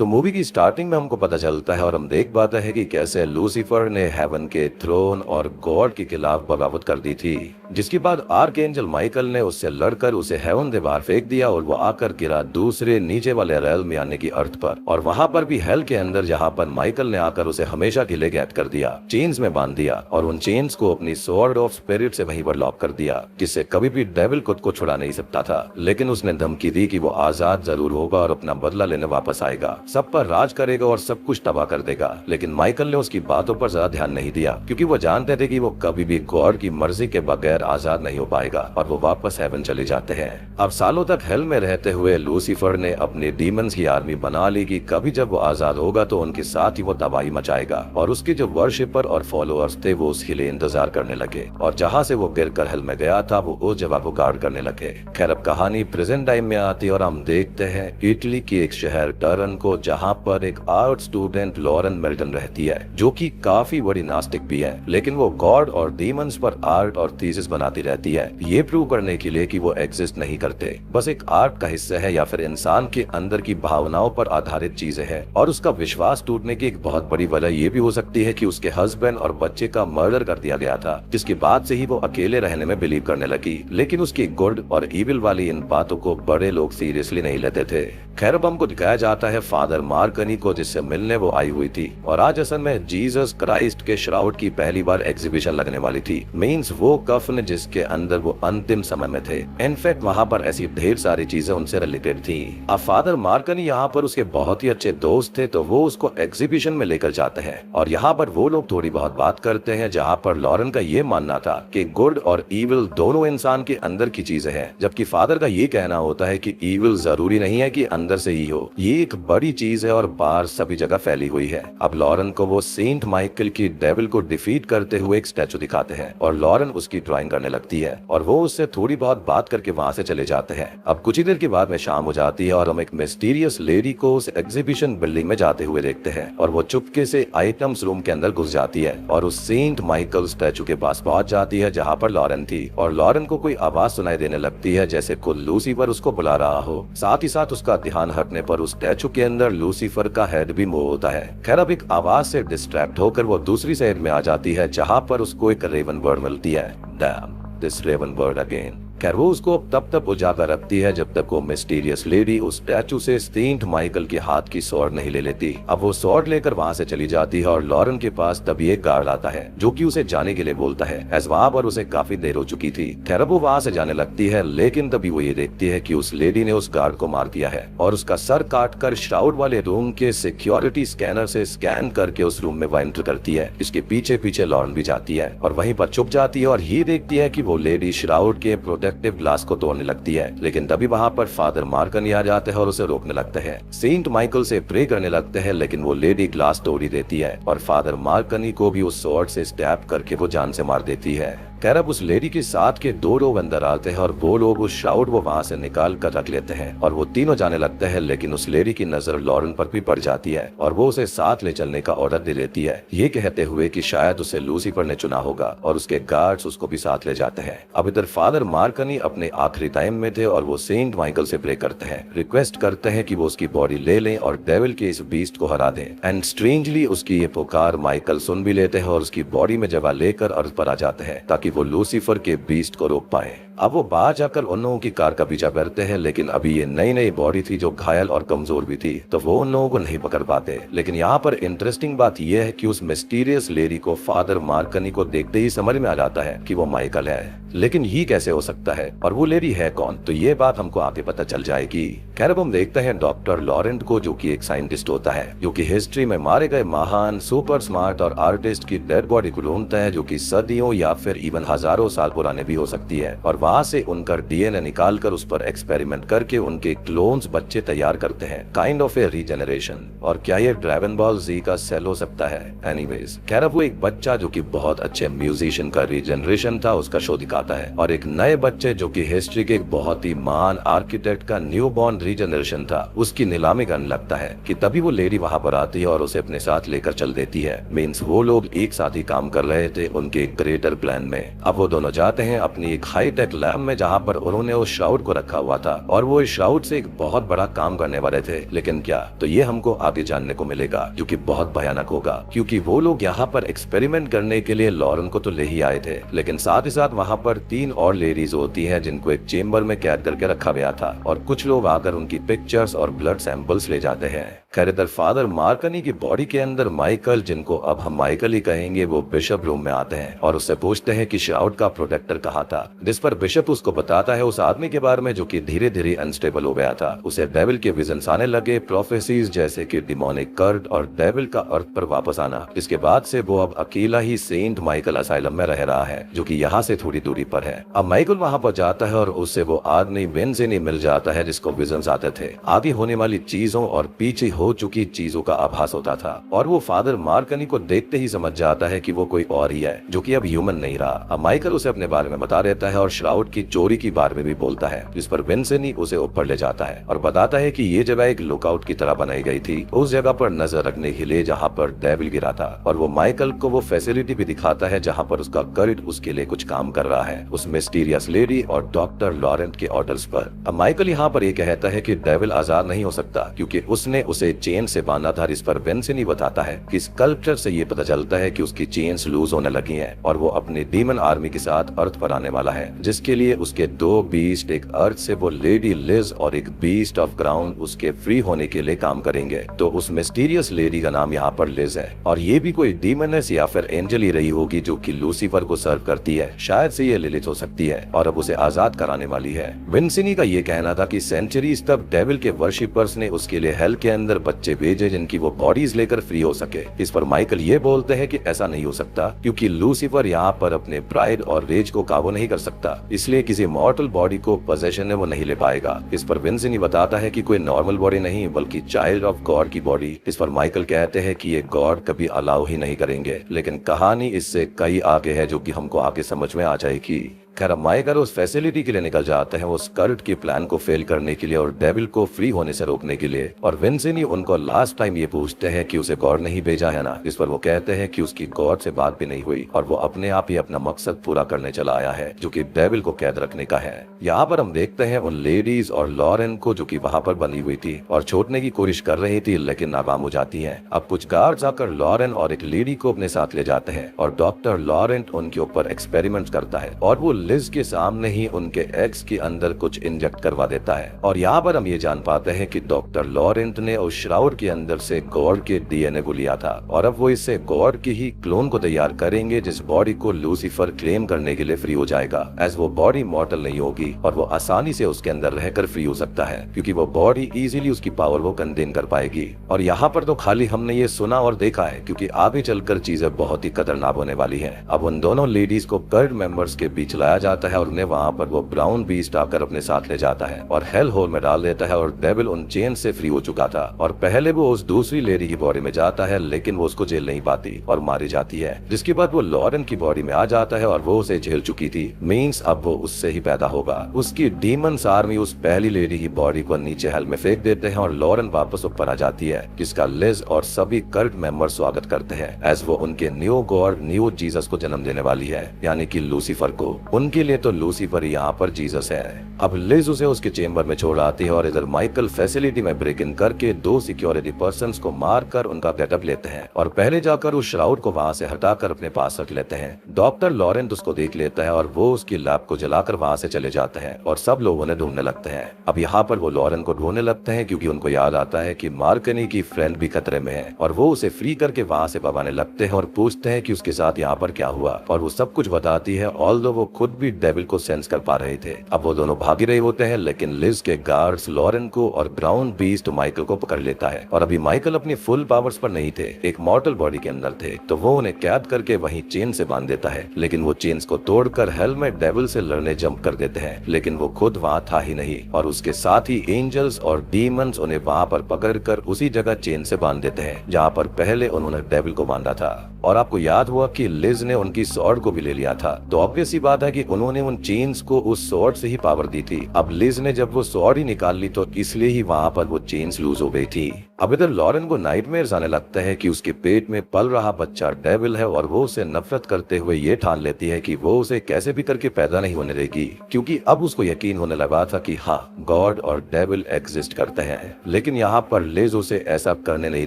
तो मूवी की स्टार्टिंग में हमको पता चलता है और हम देख पाते हैं कि कैसे लूसीफर ने हेवन के थ्रोन और गॉड के खिलाफ बगावत कर दी थी, जिसके बाद आर्कएंजल माइकल ने उससे लड़कर उसे हेवन से बाहर फेंक दिया और वो आकर गिरा दूसरे नीचे वाले रेल में आने की अर्थ पर। और वहां पर भी हेल के अंदर जहां पर माइकल ने आकर उसे हमेशा के लिए कैद कर दिया, चेन्स में बांध दिया और उन चेन्स को अपनी स्वॉर्ड ऑफ स्पिरिट से वहीं पर लॉक कर दिया, जिससे कभी भी डेविल खुद को छुड़ा नहीं सकता था। लेकिन उसने धमकी दी कि वो आजाद जरूर होगा और अपना बदला लेने वापस आएगा, सब पर राज करेगा और सब कुछ तबाह कर देगा। लेकिन माइकल ने उसकी बातों पर ज्यादा ध्यान नहीं दिया, क्योंकि वो जानते थे कि वो कभी भी गॉड की मर्जी के बगैर आजाद नहीं हो पाएगा और वो वापस हेवन चले जाते हैं। अब सालों तक हेल में रहते हुए लूसीफर ने अपने डीमंस की आर्मी बना ली कि कभी जब वो आजाद होगा तो उनके साथ ही वो तबाही मचाएगा और उसके जो वर्शिपर और फॉलोअर्स थे वो उसके लिए इंतजार करने लगे और जहाँ से वो गिरकर हेल में गया था वो उस जगह को गार्ड करने लगे। खैर अब कहानी प्रेजेंट टाइम में आती है और हम देखते हैं इटली की एक शहर टर्न को, जहाँ पर एक आर्ट स्टूडेंट लॉरेन मिल्टन रहती है, जो कि काफी बड़ी नास्तिक भी है, लेकिन वो गॉड और डीमंस पर आर्ट और थीसिस बनाती रहती है, ये प्रूव करने के लिए कि वो एग्जिस्ट नहीं करते, बस एक आर्ट का हिस्सा है या फिर इंसान के अंदर की भावनाओं पर आधारित चीजें हैं। और उसका विश्वास टूटने की एक बहुत बड़ी वजह ये भी हो सकती है कि उसके हस्बैंड और बच्चे का मर्डर कर दिया गया था, जिसके बाद से ही वो अकेले रहने में बिलीव करने लगी। लेकिन उसकी गुड और इविल वाली इन बातों को बड़े लोग सीरियसली नहीं लेते थे। खैर अब हमको दिखाया जाता है फादर मार्कनी को, जिससे मिलने वो आई हुई थी और आज असल में जीसस क्राइस्ट के श्राउड की पहली बार एग्जीबिशन लगने वाली थी, मींस वो कफन जिसके अंदर वो अंतिम समय में थे। इनफैक्ट वहाँ पर ऐसी ढेर सारी चीजें उनसे रिलेटेड थी। अब फादर मार्कनी यहाँ पर उसके बहुत ही अच्छे दोस्त थे, तो वो उसको एग्जीबिशन में लेकर जाते हैं और यहाँ पर वो लोग थोड़ी बहुत बात करते हैं, जहाँ पर लॉरेन का ये मानना था कि गुड और इविल दोनों इंसान के अंदर की चीजें हैं, जबकि फादर का ये कहना होता है कि इविल जरूरी नहीं है कि अंदर से ही हो, ये एक बड़ी चीज है और बाहर सभी जगह फैली हुई है। अब लॉरेन को वो सेंट माइकल की डेविल को डिफीट करते हुए एक स्टैचू दिखाते हैं और लॉरेन उसकी ड्राइंग करने लगती है और वो उससे थोड़ी बहुत बात करके वहाँ से चले जाते हैं। अब कुछ ही देर के बाद में शाम हो जाती है और हम एक मिस्टीरियस लेडी को उस एग्जीबिशन बिल्डिंग में जाते हुए देखते हैं और वो चुपके से आइटम्स रूम के अंदर घुस जाती है और उस सेंट माइकल स्टैचू के पास पहुंच जाती है जहाँ पर लॉरेन थी और लॉरेन को कोई आवाज सुनाई देने लगती है, जैसे खुद लूसीफर उसको बुला रहा हो। साथ ही साथ उसका ध्यान हटने पर उस स्टैचू के अंदर लूसीफर का हेड भी मूव होता है। खैर अब एक आवाज से डिस्ट्रैक्ट होकर वो दूसरी साइड में आ जाती है, जहाँ पर उसको एक रेवन बर्ड मिलती है। Damn this raven bird again. खैर वो उसको तब तक उजागर रखती है जब तक वो मिस्टीरियस लेडी उस स्टैचू से सेंट माइकल के हाथ की स्वॉर्ड नहीं ले लेती। अब वो स्वॉर्ड लेकर वहाँ से चली जाती है और लॉरेन के पास तभी एक गार्ड आता है जो कि उसे जाने के लिए बोलता है, एज वहाँ पर उसे काफी देर हो चुकी थी। खैर वो वहाँ से जाने लगती है, लेकिन तभी वो ये देखती है कि उस लेडी ने उस गार्ड को मार दिया है और उसका सर काट कर श्राउड वाले रूम के सिक्योरिटी स्कैनर से स्कैन करके उस रूम में वह एंटर करती है। इसके पीछे पीछे लॉरेन भी जाती है और वहीं पर छुप जाती है और ये देखती है कि वो लेडी श्राउड के प्रोटेक्टिव ग्लास को तोड़ने लगती है। लेकिन तभी वहाँ पर फादर मार्कनी आ जाते हैं और उसे रोकने लगते हैं। सेंट माइकल से प्रे करने लगते हैं, लेकिन वो लेडी ग्लास तोड़ ही देती है और फादर मार्कनी को भी उस स्वॉर्ड से स्टैब करके वो जान से मार देती है। खैर अब उस लेडी के साथ के दो लोग अंदर आते हैं और वो लोग उस श्राउड वो वहाँ से निकाल कर रख लेते हैं और वो तीनों जाने लगते हैं, लेकिन उस लेडी की नजर लॉरेन पर भी पड़ जाती है और वो उसे साथ ले चलने का ऑर्डर दे देती है, ये कहते हुए कि शायद उसे लूसीफर ने चुना होगा और उसके गार्ड्स उसको भी साथ ले जाते हैं। अब इधर फादर मार्कनी अपने आखिरी टाइम में थे और वो सेंट माइकल से प्रे करते हैं, रिक्वेस्ट करते हैं कि वो उसकी बॉडी ले लें और डेविल के इस बीस्ट को हरा दें। एंड स्ट्रेंजली उसकी ये पुकार माइकल सुन भी लेते हैं और उसकी बॉडी में जगह लेकर अर्थ पर आ जाते हैं ताकि वो लूसीफर के बीस्ट को रोक पाए। अब वो बाहर जाकर उन लोगों की कार का पीछा करते हैं, लेकिन अभी ये नई नई बॉडी थी जो घायल और कमजोर भी थी, तो वो उन लोगों को नहीं पकड़ पाते। लेकिन यहाँ पर इंटरेस्टिंग बात यह है कि उस मिस्टीरियस लेडी को फादर मार्कनी को देखते ही समझ में आ जाता है कि वो माइकल है, लेकिन ये कैसे हो सकता है और वो लेडी है कौन, तो ये बात हमको आगे पता चल जाएगी। खैर अब हम देखते हैं डॉक्टर लॉरेंट को, जो कि एक साइंटिस्ट होता है जो कि हिस्ट्री में मारे गए महान सुपर स्मार्ट और आर्टिस्ट की डेड बॉडी को ढूंढता है, जो कि सदियों या फिर इवन हजारों साल पुराने भी हो सकती है, और वहाँ से उनका डीएनए निकालकर उस पर एक्सपेरिमेंट करके उनके क्लोन्स बच्चे तैयार करते हैं, काइंड ऑफ ए रीजनरेशन। और क्या ये ड्रैगन बॉल जी का सेल हो सकता है? एनीवेज खैर अब वो एक बच्चा जो कि बहुत अच्छे म्यूजिशियन का रीजनरेशन था उसका शो दिखाता है, और एक नए बच्चे जो कि हिस्ट्री के एक बहुत ही महान आर्किटेक्ट का न्यू बॉर्न रीजनरेशन था उसकी नीलामी करने लगता है कि तभी वो लेडी वहाँ पर आती है और उसे अपने साथ लेकर चल देती है। मीन्स वो लोग एक साथ ही काम कर रहे थे उनके ग्रेटर प्लान में। अब वो दोनों जाते हैं अपनी एक हाई टेक लैब में जहाँ पर उन्होंने उस श्राउड को रखा हुआ था और वो इस श्राउड से एक बहुत बड़ा काम करने वाले थे। लेकिन क्या, तो ये हमको आगे जानने को मिलेगा जो कि बहुत भयानक होगा, क्योंकि वो लोग यहाँ पर एक्सपेरिमेंट करने के लिए लॉरेन को तो ले ही आए थे, लेकिन साथ ही साथ वहाँ पर 3 और लेडीज होती हैं जिनको एक चेम्बर में कैद करके रखा गया था और कुछ लोग आकर उनकी पिक्चर्स और ब्लड सैंपल्स ले जाते हैं। खैर इधर फादर मार्कनी की बॉडी के अंदर माइकल, जिनको अब हम माइकल ही कहेंगे, वो बिशप रूम में आते हैं और उससे पूछते हैं कि श्राउड का प्रोटेक्टर कहाँ था, जिस पर बिशप उसको बताता है उस आदमी के बारे में जो कि धीरे धीरे अनस्टेबल हो गया था। उसे डेविल के विजन्स आने लगे, प्रोफेसीज जैसे कि डिमोनिक कर्ट और डेविल का अर्थ पर वापस आना। इसके बाद से वो अब अकेला ही सेंट माइकल असाइलम में रह रहा है जो कि यहाँ से थोड़ी दूरी पर है। अब माइकल वहाँ पर जाता है और उससे वो आदमी विंसेंटी मिल जाता है जिसको विजन्स आते थे। आगे होने वाली चीजों और पीछे हो चुकी चीजों का आभास होता था और वो फादर मार्कनी को देखते ही समझ जाता है कि वो कोई और ही है जो कि अब ह्यूमन नहीं रहा। अब माइकल उसे अपने बारे में बता देता है और श्राउड की चोरी की बारे में भी बोलता है, जिस पर विंसेंटी उसे ऊपर ले जाता है और बताता है कि ये जगह एक लुकआउट की तरह बनाई गई थी उस जगह पर नजर रखने के लिए जहाँ पर डेविल गिरा था। और वो माइकल को वो फैसिलिटी भी दिखाता है जहाँ पर उसका कल्ट उसके लिए कुछ काम कर रहा है, उस मिस्टीरियस लेडी और डॉक्टर लॉरेंट के ऑर्डर्स पर। अब माइकल यहाँ पर ये कहता है कि डेविल आजाद नहीं हो सकता क्योंकि उसने उसे चेन से बांधा था। इस पर विंसेंटी बताता है कि स्कल्पचर से ये पता चलता है कि उसकी चेन्स लूज होने लगी हैं और वो अपने डीमन आर्मी के साथ अर्थ पर आने वाला है, जिसके लिए उसके 2 बीस्ट, एक अर्थ से वो लेडी लिज और एक बीस्ट ऑफ ग्राउंड उसके फ्री होने के लिए काम करेंगे। तो उस मिस्टीरियस लेडी का नाम यहाँ पर लिज है और ये भी कोई डीमनेस या फिर एंजल ही रही होगी जो कि लूसीफर को सर्व करती है। शायद से ये लिलिथ हो सकती है और अब उसे आजाद कराने वाली है। विंसेंटी का ये कहना था कि सेंचुरीज तक डेविल के वर्शिपर्स ने उसके लिए हेल के अंदर बच्चे भेजे जिनकी वो बॉडीज लेकर फ्री हो सके। इस पर माइकल ये बोलते हैं कि ऐसा नहीं हो सकता क्योंकि लूसीफर यहाँ पर अपने प्राइड और रेज को काबू नहीं कर सकता, इसलिए किसी मॉर्टल बॉडी को पोजेशन में वो नहीं ले पाएगा। इस पर विंसेंटी बताता है कि कोई नॉर्मल बॉडी नहीं बल्कि चाइल्ड ऑफ गॉड की बॉडी। इस पर माइकल कहते हैं कि ये गॉड कभी अलाउ ही नहीं करेंगे, लेकिन कहानी इससे कई आगे है जो कि हमको आगे समझ में आ जाएगी। खैर माइकल उस फैसिलिटी के लिए निकल जाते हैं उस कल्ट के प्लान को फेल करने के लिए और डेविल को फ्री होने से रोकने के लिए। और विंसेंटी उनको लास्ट टाइम ये पूछते हैं कि उसे गॉड नहीं भेजा है ना, इस पर वो कहते हैं कि उसकी गॉड से बात भी नहीं हुई और वो अपने आप ही अपना मकसद पूरा करने चला आया है जो कि डेविल को कैद रखने का है। यहाँ पर हम देखते हैं उन लेडीज और लॉरेन को जो कि वहाँ पर बनी हुई थी और छोड़ने की कोशिश कर रही थी लेकिन नाकाम हो जाती है। अब कुछ गार्ड्स आकर लॉरेन और एक लेडी को अपने साथ ले जाते हैं और डॉक्टर लॉरेंट उनके ऊपर एक्सपेरिमेंट करता है और वो लिज के सामने ही उनके एग्स के अंदर कुछ इंजेक्ट करवा देता है। और यहाँ पर हम ये जान पाते हैं कि डॉक्टर लॉरेंट ने उस श्राउड के अंदर से गॉड के डीएनए को लिया था और अब वो इससे गॉड की ही क्लोन को तैयार करेंगे जिस बॉडी को लूसीफर क्लेम करने के लिए फ्री हो जाएगा, एज वो बॉडी मॉर्टल नहीं होगी और वो आसानी से उसके अंदर रहकर फ्री हो सकता है क्योंकि वो बॉडी इजीली उसकी पावर वो कंटेन कर पाएगी। और यहाँ पर तो खाली हमने ये सुना और देखा है क्योंकि आगे चलकर चीजें बहुत ही खतरनाक होने वाली है। अब उन दोनों लेडीज को कल्ट मेंबर्स के बीच लाया जाता है और उन्हें वहाँ पर वो ब्राउन बीस्ट आकर अपने साथ ले जाता है और हेल होल में डाल देता है और डेविल उन चेन से फ्री हो चुका था और पहले वो उस दूसरी लेडी की बॉडी में जाता है लेकिन वो उसको झेल नहीं पाती और मारी जाती है, जिसके बाद वो लॉरेन की बॉडी में आ जाता है और वो उसे झेल चुकी थी, मींस अब वो उससे ही पैदा होगा। उसकी डीमंस आर्मी उस पहली लेडी की बॉडी को नीचे हेल में फेंक देते हैं और लॉरेन वापस ऊपर आ जाती है जिसका लिज और सभी कल्ट मेंबर स्वागत करते हैं एज वो उनके न्यू गॉड न्यू जीसस को जन्म देने वाली है, यानी कि लूसीफर को। उनके लिए तो लूसीफर यहाँ पर जीसस है। अब लिज उसे उसके चेम्बर में छोड़ आती है और इधर माइकल फैसिलिटी में ब्रेक इन करके 2 सिक्योरिटी पर्संस को मारकर उनका गेटअप लेते हैं और पहले जाकर उस श्राउड को वहाँ से हटाकर अपने पास रख लेते हैं। डॉक्टर लॉरेंट उसको देख लेता है और वो उसकी लैब को जलाकर वहाँ से चले जाते हैं और सब लोग उन्हें ढूंढने लगते हैं। अब यहाँ पर वो लॉरेंट को ढूंढने लगते हैं क्योंकि उनको याद आता है कि मार्कनी की फ्रेंड भी खतरे में है और वो उसे फ्री करके वहाँ से भगाने लगते हैं और पूछते हैं कि उसके साथ यहाँ पर क्या हुआ और वो सब कुछ बताती है, ऑल्दो वो खुद भी डेविल को सेंस कर पा रहे थे। अब वो दोनों भाग ही रहे होते हैं लेकिन लिज के गार्ड्स लॉरेन को और ब्राउन बीस्ट माइकल को पकड़ लेता है और अभी माइकल अपनी फुल पावर्स पर नहीं थे, एक मॉर्टल बॉडी के अंदर थे, तो वो उन्हें कैद करके वहीं चेन से बांध देता है। लेकिन वो चेन्स को तोड़कर हेल में डेविल से लड़ने जंप कर देते हैं लेकिन वो खुद वहाँ था ही नहीं और उसके साथ ही एंजल्स और डीमंस उन्हें वहाँ पर पकड़कर उसी जगह चेन से बांध देते हैं जहाँ पर पहले उन्होंने डेविल को बांधा था। और आपको याद हुआ कि लिज ने उनकी सॉर्ड को भी ले लिया था, तो ऑब्वियस सी बात है कि क्योंकि उन्होंने उन चेन्स को उस स्वॉर्ड से ही पावर दी थी। अब लिज ने जब वो स्वॉर्ड ही निकाल ली तो इसलिए ही वहाँ पर वो चेन्स लूज हो गई थी। अब इधर लॉरेन को नाइटमेयर्स आने लगता है कि उसके पेट में पल रहा बच्चा डेविल है और वो उसे नफरत करते हुए ये ठान लेती है कि वो उसे कैसे भी करके पैदा नहीं होने देगी, क्योंकि अब उसको यकीन होने लगा था कि हाँ, गॉड और डेविल एग्जिस्ट करते हैं। लेकिन यहाँ पर लिज उसे ऐसा करने नहीं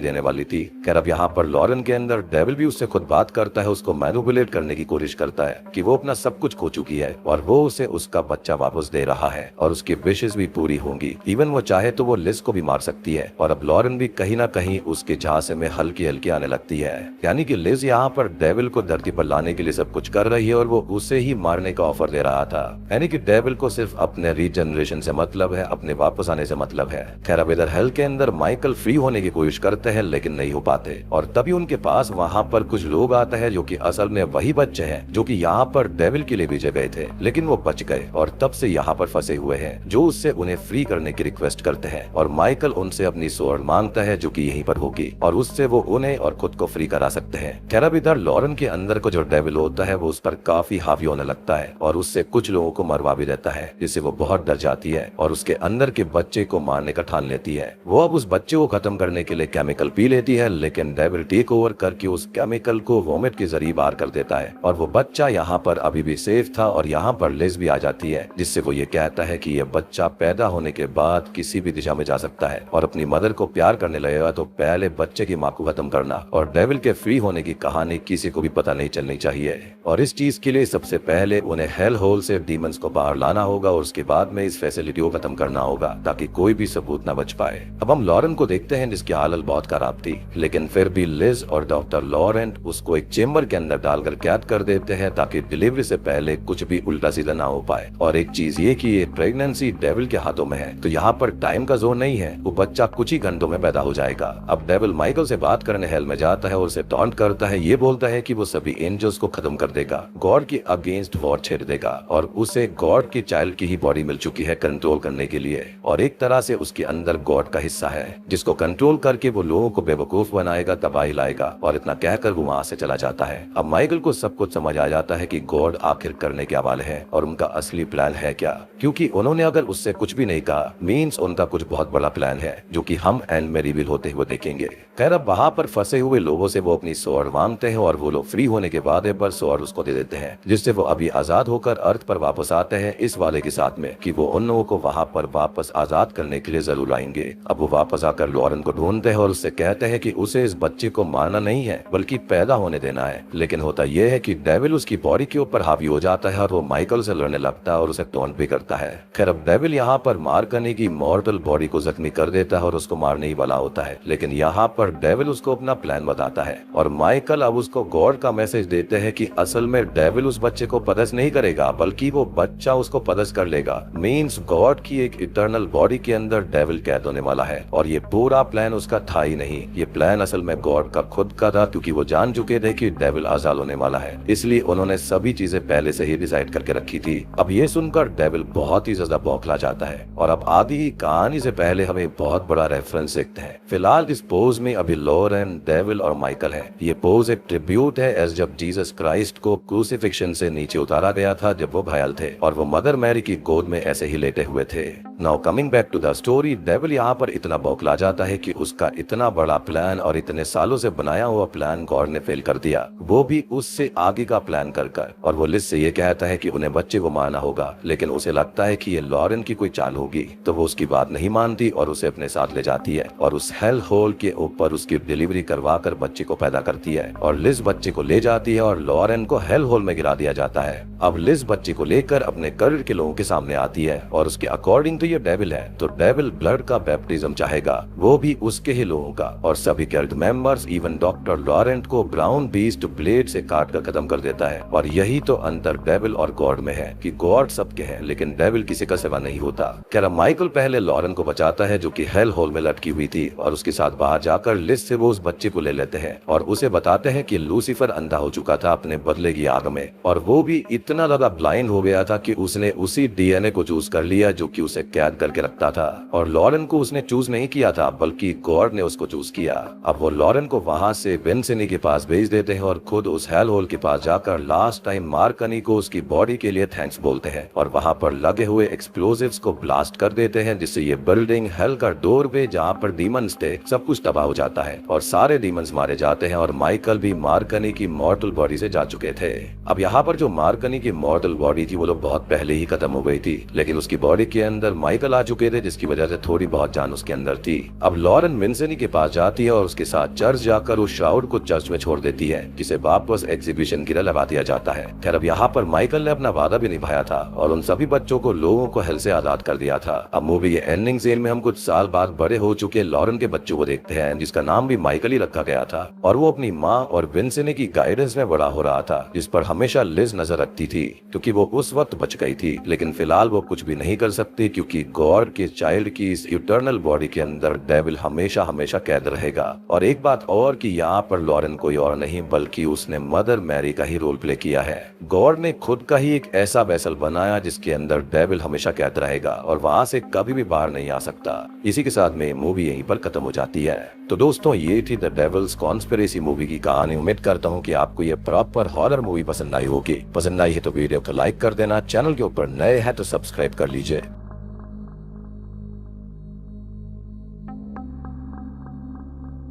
देने वाली थी। खैर अब यहाँ पर लॉरेन के अंदर डेविल भी उससे खुद बात करता है, उसको मैनिपुलेट करने की कोशिश करता है कि वो अपना सब कुछ खो चुकी है और वो उसे उसका बच्चा वापस दे रहा है और उसकी विशेष भी पूरी होंगी। इवन वो चाहे तो वो लिज को भी मार सकती है। और अब लॉरेन भी कहीं ना कहीं उसके झांसे में हल्की हल्की आने लगती है, यानी कि लिज यहाँ पर डेविल को धरती पर लाने के लिए सब कुछ कर रही है और वो उसे ही मारने का ऑफर दे रहा था। यानी कि डेविल को सिर्फ अपने रीजनरेशन से मतलब है, अपने वापस आने से मतलब है। खैर अब इधर हेल के अंदर माइकल फ्री होने की कोशिश करते हैं लेकिन नहीं हो पाते और तभी उनके पास वहाँ पर कुछ लोग आते हैं जो कि असल में वही बच्चे हैं जो कि यहाँ पर डेविल के लिए भेजे गए थे, लेकिन वो बच गए और तब से यहाँ पर फंसे हुए हैं, जो उससे उन्हें फ्री करने की रिक्वेस्ट करते हैं। और माइकल उनसे अपनी स्वॉर्ड मांगता है जो कि यहीं पर होगी और उससे वो उन्हें और खुद को फ्री करा सकते हैं। खैर अब इधर लॉरेन के अंदर को जो डेविल होता है वो उस पर काफी हावी होने लगता है और उससे कुछ लोगों को मरवा भी देता है, जिससे वो बहुत डर जाती है और उसके अंदर के बच्चे को मारने का ठान लेती है। वो अब उस बच्चे को खत्म करने के लिए केमिकल पी लेती है, लेकिन डेविल टेक ओवर करके उस केमिकल को वोमिट के जरिए बाहर कर देता है और वो बच्चा यहाँ पर अभी भी सेफ था। और यहाँ पर लिज भी आ जाती है, जिससे वो ये कहता है कि ये बच्चा पैदा होने के बाद किसी भी दिशा में जा सकता है और अपनी मदर को प्यार करने लगेगा, तो पहले बच्चे की माँ को खत्म करना और डेविल के फ्री होने की कहानी किसी को भी पता नहीं चलनी चाहिए। और इस चीज के लिए सबसे पहले उन्हें हेल होल से डीमंस को बाहर लाना होगा और उसके बाद में इस फैसिलिटी को खत्म करना होगा ताकि कोई भी सबूत न बच पाए। अब हम लॉरेन को देखते हैं जिसकी हालत बहुत खराब थी, लेकिन फिर भी लिज और डॉक्टर लॉरेंट उसको एक चेम्बर के अंदर डालकर कैद कर देते हैं ताकि डिलीवरी से पहले कुछ भी उल्टा सीधा ना हो पाए। और एक चीज ये कि ये प्रेगनेंसी डेविल के हाथों में है, तो यहाँ पर टाइम का जोर नहीं है, वो बच्चा कुछ ही घंटों में पैदा हो जाएगा। अब डेविल माइकल से बात करने हेल में जाता है और उसे टॉन्ट करता है, ये बोलता है कि वो सभी एंजल्स को खत्म कर देगा, गॉड के अगेंस्ट वॉर छेड़ देगा और उसे गॉड की चाइल्ड की ही बॉडी मिल चुकी है कंट्रोल करने के लिए और एक तरह से उसके अंदर गॉड का हिस्सा है जिसको कंट्रोल करके वो लोगों को बेवकूफ बनाएगा, तबाही लाएगा। और इतना कहकर वो वहाँ से चला जाता है। अब माइकल को सब कुछ समझ आ जाता है कि गॉड आखिर करने के हवाले है और उनका असली प्लान है क्या, क्योंकि उन्होंने अगर उससे कुछ भी नहीं कहा मीन्स उनका कुछ बहुत बड़ा प्लान है जो कि हम एंड में रिवील होते हुए देखेंगे। खैर अब वहाँ पर फंसे हुए लोगों से वो अपनी स्वॉर्ड मांगते हैं और वो लोग फ्री होने के वादे पर स्वॉर्ड उसको दे देते हैं, जिससे वो अभी आजाद होकर अर्थ पर वापस आते हैं इस वाले के साथ में कि वो उन लोगों को वहाँ पर वापस आजाद करने के लिए जरूर आएंगे। अब वो वापस आकर लॉरेन को ढूंढते हैं और उससे कहते हैं कि उसे इस बच्चे को मारना नहीं है बल्कि पैदा होने देना है। लेकिन होता यह है कि डेविल उसकी बॉडी के ऊपर हावी हो जाता है और वो माइकल से लड़ने लगता है और उसे टॉन्ट भी करता है। खैर अब डेविल यहाँ पर मार्कनी की मॉर्टल बॉडी को जख्मी कर देता है और उसको मारने ही वाला होता है, लेकिन यहाँ पर डेविल उसको अपना प्लान बताता है और माइकल अब उसको गॉड का मैसेज देते हैं कि असल में डेविल उस बच्चे को पदस्थ नहीं करेगा बल्कि वो बच्चा उसको पदस्थ कर लेगा। मीन्स गॉड की एक इटर्नल बॉडी के अंदर डेविल कैद होने वाला है और ये पूरा प्लान उसका था ही नहीं, ये प्लान असल में गॉड का खुद का था, क्योंकि वो जान चुके थे कि डेविल आजाद होने वाला है, इसलिए उन्होंने सभी चीजें पहले से ही डिसाइड करके रखी थी। अब ये सुनकर डेविल बहुत ही ज्यादा बौखला जाता है और अब आधी ही कहानी से पहले हमें बहुत बड़ा रेफरेंस देखते हैं। फिलहाल इस पोज में अभी लॉरेन, डेविल और माइकल है। ये पोज एक ट्रिब्यूट है एज जब जीसस क्राइस्ट को क्रूसिफिक्शन से नीचे उतारा गया था जब वो घायल थे और वो मदर मैरी की गोद में ऐसे ही लेटे हुए थे। Now coming back to the story, devil यहाँ पर इतना बौखला जाता है कि उसका इतना बड़ा प्लान और इतने सालों से बनाया हुआ प्लान गॉड ने फेल कर दिया, वो भी उससे आगे का प्लान कर और वो लिज से ये कहता है कि उन्हें बच्चे को मारना होगा, लेकिन उसे लगता है कि ये लॉरेन की कोई चाल होगी, तो वो उसकी बात नहीं मानती और उसे अपने साथ ले जाती है और उस हेल होल के ऊपर उसकी डिलीवरी करवा कर बच्चे को पैदा करती है और लिज बच्चे को ले जाती है और लॉरेन को हेल होल में गिरा दिया जाता है। अब लिज बच्चे को लेकर अपने करियर के लोगों के सामने आती है और उसके अकॉर्डिंग तो ये डेविल है, तो डेविल ब्लड का बैप्टिज्म चाहेगा, वो भी उसके ही लोगों का, और सभी guild members even doctor Laurent को ब्राउन बीस्ट ब्लेड से काट कर खत्म कर देता है। और यही तो अंतर डेविल और गॉड में है कि गॉड सबके हैं लेकिन डेविल किसी का सिवा नहीं होता। क्या माइकल पहले लॉरेन को बचाता है जो कि हेल होल में लटकी हुई थी और उसके साथ बाहर जाकर लिज से वो उस बच्चे को ले लेते हैं और उसे बताते हैं कि लूसीफर अंधा हो चुका था अपने बदले की आग में, और वो भी इतना ज्यादा ब्लाइंड हो गया था कि उसने उसी डीएनए को चूज कर लिया जो कि उसे कैद करके रखता था। और लॉरेन को उसने चूज नहीं किया था बल्कि गॉड ने उसको चूज किया। अब वो लॉरेन को वहां से विंसेनी के पास भेज देते हैं और खुद उस हेल होल के पास जाकर लास्ट टाइम मार्कनी को उसकी बॉडी के लिए थैंक्स बोलते हैं और वहाँ पर लगे हुए एक्सप्लोजिव्स को ब्लास्ट कर देते हैं, जिससे ये बिल्डिंग, हेल का डोरवे जहाँ पर डीमंस थे, सब कुछ तबाह हो जाता है और सारे डीमंस मारे जाते हैं और माइकल भी मार्कनी की मॉर्टल बॉडी से जा चुके थे। अब यहाँ पर जो मार्कनी की मॉर्टल बॉडी थी वो लोग बहुत पहले ही खत्म हो गई थी, लेकिन उसकी बॉडी के अंदर माइकल आ चुके थे, जिसकी वजह से थोड़ी बहुत जान उसके अंदर थी। अब लॉरेन विंसेंटी के पास जाती है और उसके साथ चर्च जाकर उस श्राउड को चर्च में छोड़ देती है, जिसे वापस एग्जीबिशन की तरह लगा दिया जाता है। खैर अब यहाँ पर माइकल ने अपना वादा भी निभाया था और उन सभी बच्चों को, लोगों को हेल से आजाद कर दिया था। अब मूवी के एंडिंग सीन में हम कुछ साल बाद बड़े हो चुके लॉरेन के बच्चों को देखते हैं, जिसका नाम भी माइकल ही रखा गया था और वो अपनी माँ और विंसेंटी की गाइडेंस में बड़ा हो रहा था, जिस पर हमेशा लिज नजर रखती थी क्योंकि वो उस वक्त बच गई थी। लेकिन फिलहाल वो कुछ भी नहीं कर सकती क्योंकि गॉड के चाइल्ड की इस इटर्नल बॉडी के अंदर डेविल हमेशा हमेशा कैद रहेगा। और एक बात और कि यहाँ पर लॉरेन कोई और नहीं बल्कि उसने मदर मैरी का ही रोल प्ले किया है। गॉड ने खुद का ही एक ऐसा वेसल बनाया जिसके अंदर डेविल हमेशा कैद रहेगा और वहां से कभी भी बाहर नहीं आ सकता। इसी के साथ में मूवी यहीं पर खत्म हो जाती है। तो दोस्तों ये थी द डेविल्स कॉन्स्पिरेसी मूवी की कहानी। उम्मीद करता हूँ कि आपको ये प्रॉपर हॉरर मूवी पसंद आई होगी। पसंद आई है तो वीडियो को लाइक कर देना, चैनल के ऊपर नए हैं तो सब्सक्राइब कर लीजिए।